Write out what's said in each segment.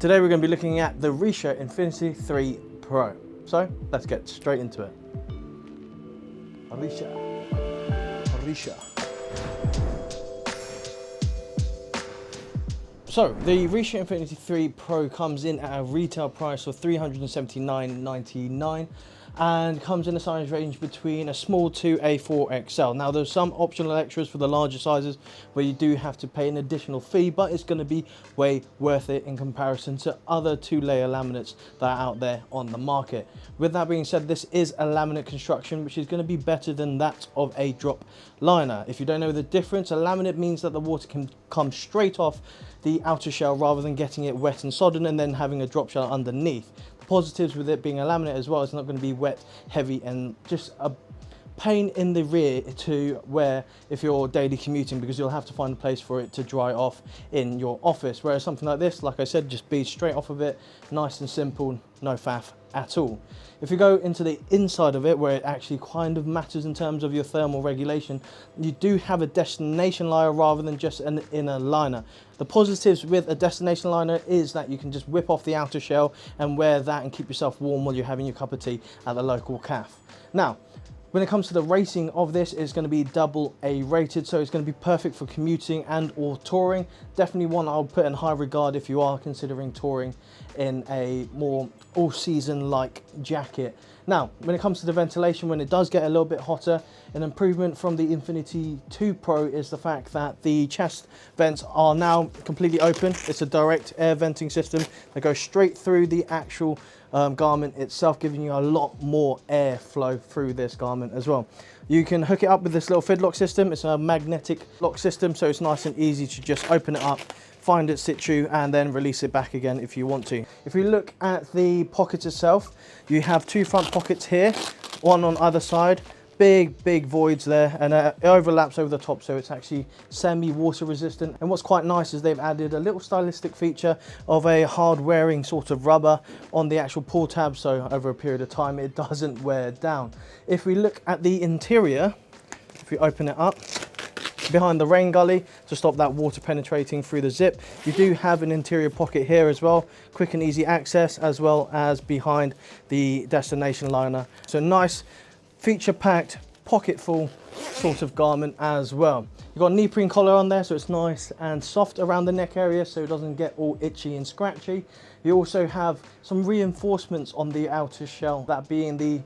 Today we're going to be looking at the Richa Infinity 3 Pro. So let's get straight into it. Richa. So the Richa Infinity 3 Pro comes in at a retail price of $379.99 and comes in a size range between a small to a 4XL. Now there's some optional extras for the larger sizes where you do have to pay an additional fee, but it's going to be way worth it in comparison to other 2-layer laminates that are out there on the market. With that being said, this is a laminate construction which is going to be better than that of a drop liner. If you don't know the difference, a laminate means that the water can come straight off the outer shell rather than getting it wet and sodden and then having a drop shell underneath. The positives with it being a laminate as well, it's not going to be wet, heavy and just a pain in the rear to wear if you're daily commuting, because you'll have to find a place for it to dry off in your office. Whereas something like this, like I said, just beads straight off of it, nice and simple, no faff at all. If you go into the inside of it, where it actually kind of matters in terms of your thermal regulation, you do have a destination liner rather than just an inner liner. The positives with a destination liner is that you can just whip off the outer shell and wear that and keep yourself warm while you're having your cup of tea at the local cafe. Now, when it comes to the rating of this, it's going to be AA rated, so it's going to be perfect for commuting and or touring. Definitely one I'll put in high regard if you are considering touring in a more all-season like jacket. Now, when it comes to the ventilation, when it does get a little bit hotter, an improvement from the Infinity 2 Pro is the fact that the chest vents are now completely open. It's a direct air venting system that goes straight through the actual garment itself, giving you a lot more air flow through this garment as well. You can hook it up with this little fid lock system. It's a magnetic lock system, so it's nice and easy to just open it up, find its situ and then release it back again if you want to. If we look at the pocket itself, you have two front pockets here, one on either side. Big voids there, and it overlaps over the top, so it's actually semi-water resistant. And what's quite nice is they've added a little stylistic feature of a hard wearing sort of rubber on the actual pull tab, so over a period of time it doesn't wear down. If we look at the interior, if we open it up, behind the rain gully to stop that water penetrating through the zip, you do have an interior pocket here as well, quick and easy access, as well as behind the destination liner. So nice feature-packed, pocket-full sort of garment as well. You've got a neoprene collar on there, so it's nice and soft around the neck area, so it doesn't get all itchy and scratchy. You also have some reinforcements on the outer shell, that being the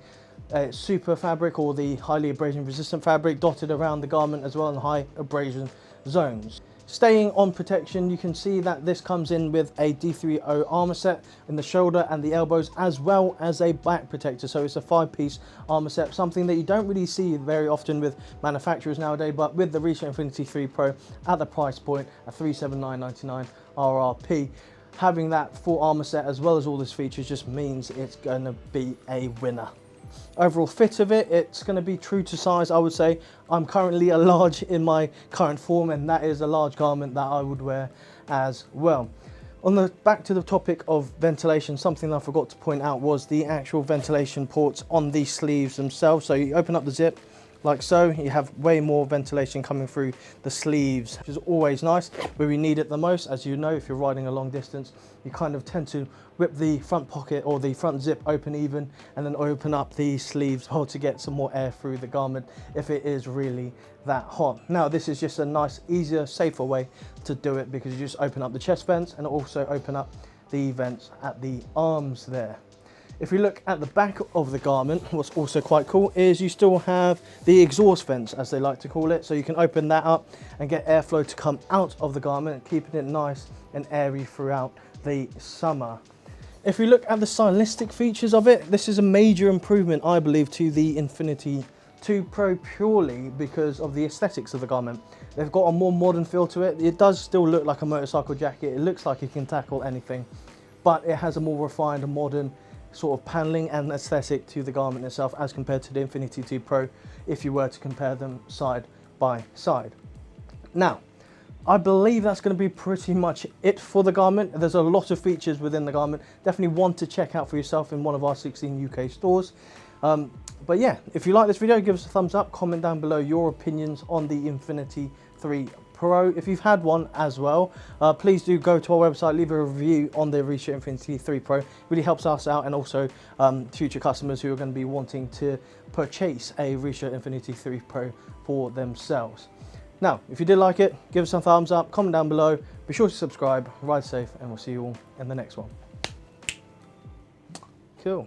super fabric or the highly abrasion-resistant fabric dotted around the garment as well in high abrasion zones. Staying on protection, you can see that this comes in with a D30 armour set in the shoulder and the elbows, as well as a back protector. So it's a 5-piece armour set, something that you don't really see very often with manufacturers nowadays, but with the Richa Infinity 3 Pro at the price point at $379.99 RRP, having that full armour set as well as all these features just means it's going to be a winner. Overall fit of it, it's going to be true to size, I would say. I'm currently a large in my current form, and that is a large garment that I would wear as well. On the back to the topic of ventilation, something that I forgot to point out was the actual ventilation ports on the sleeves themselves. So you open up the zip like so, you have way more ventilation coming through the sleeves, which is always nice where we need it the most. As you know, if you're riding a long distance, you kind of tend to whip the front pocket or the front zip open even, and then open up the sleeves to get some more air through the garment if it is really that hot. Now this is just a nice, easier, safer way to do it, because you just open up the chest vents and also open up the vents at the arms there. If we look at the back of the garment, what's also quite cool is you still have the exhaust vents, as they like to call it. So you can open that up and get airflow to come out of the garment, keeping it nice and airy throughout the summer. If we look at the stylistic features of it, this is a major improvement, I believe, to the Infinity 2 Pro, purely because of the aesthetics of the garment. They've got a more modern feel to it. It does still look like a motorcycle jacket. It looks like it can tackle anything, but it has a more refined and modern sort of paneling and aesthetic to the garment itself as compared to the Infinity 2 Pro, if you were to compare them side by side. Now, I believe that's going to be pretty much it for the garment. There's a lot of features within the garment. Definitely one to check out for yourself in one of our 16 UK stores. But yeah, if you like this video, give us a thumbs up, comment down below your opinions on the Infinity 3 Pro. If you've had one as well, please do go to our website, leave a review on the Richa Infinity 3 Pro. It really helps us out, and also future customers who are going to be wanting to purchase a Richa Infinity 3 Pro for themselves. Now, if you did like it, give us a thumbs up, comment down below, be sure to subscribe, ride safe, and we'll see you all in the next one. Cool.